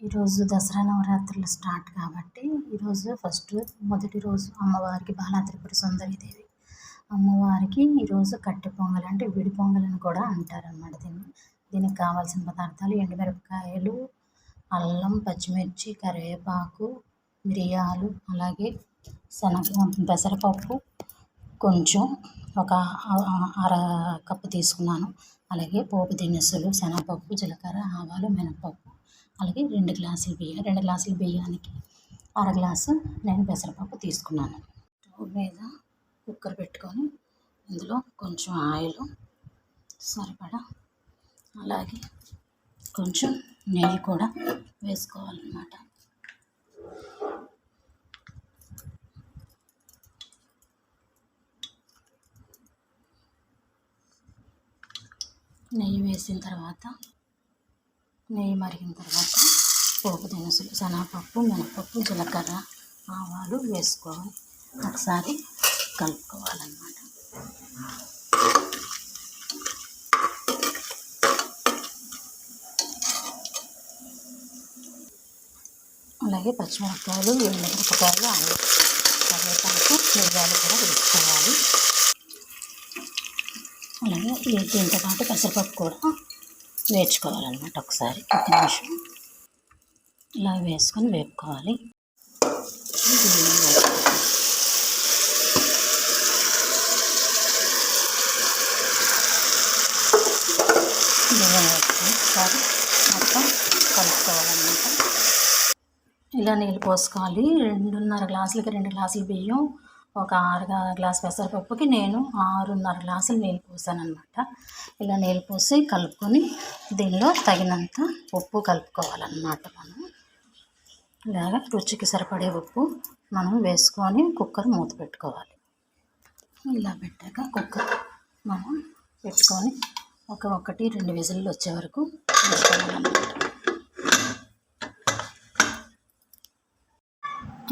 ఈరోజు దసరా నవరాత్రులు స్టార్ట్ కాబట్టి మొదటి రోజు అమ్మవారికి బాలా త్రిపుర సుందరీదేవి అమ్మవారికి ఈరోజు కట్టె పొంగల్ అంటే విడి పొంగల్ అని కూడా అంటారన్నమాట. దీనికి కావాల్సిన పదార్థాలు ఎండుమిరపకాయలు, అల్లం, పచ్చిమిర్చి, కరివేపాకు, మిరియాలు, అలాగే పెసరపప్పు కొంచెం ఒక అర కప్పు తీసుకున్నాను. అలాగే పోపు దినుసులు, శనగపప్పు, జీలకర్ర, ఆవాలు, మినపప్పు, అలాగే 2 గ్లాసుల బియ్యం. 2 గ్లాసుల బియ్యానికి అర గ్లాసు నేను పెసరపప్పు తీసుకున్నాను. స్టవ్ మీద కుక్కర్ పెట్టుకొని ఇందులో కొంచెం ఆయిల్ సరిపడా, అలాగే కొంచెం నెయ్యి కూడా వేసుకోవాలన్నమాట. నెయ్యి మరిగిన తర్వాత పోపు దినుసులు, శనగపప్పు, మినపప్పు, జీలకర్ర, ఆవాలు వేసుకోవాలి. ఒకసారి కలుపుకోవాలన్నమాట. అలాగే పచ్చిమిరపకాయలు, ఎండుమిరపకాయలు, కరివేపాకు, మిరియాలు కూడా వేసుకోవాలి. అలాగే దీంతో పాటు పెసరపప్పు కూడా వేయించుకోవాలన్నమాట. ఒకసారి 1 నిమిషం ఇలా వేసుకొని వేపుకోవాలి. ఒకసారి మొత్తం కలుపుకోవాలన్నమాట. ఇలా నీళ్ళు పోసుకోవాలి. 2.5 గ్లాసులకి 2 గ్లాసులు బియ్యం, ఒక 6 గ్లాసు పెసరపప్పుకి నేను 6.5 గ్లాసులు నీళ్ళు పోసానమాట. ఇలా నీళ్ళు పోసి కలుపుకొని దీనిలో తగినంత ఉప్పు కలుపుకోవాలన్నమాట. మనం ఇలాగ రుచికి సరిపడే ఉప్పు మనం వేసుకొని కుక్కర్ మూత పెట్టుకోవాలి. ఇలా పెట్టాక కుక్కర్ మనం పెట్టుకొని 1-2 విజిల్లు వచ్చే వరకు పెట్టుకోవాలన్నమాట.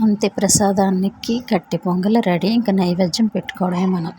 అంతే, ప్రసాదానికి కట్టె పొంగల్ రెడీ. ఇంకా నైవేద్యం పెట్టుకోవడమే మనం.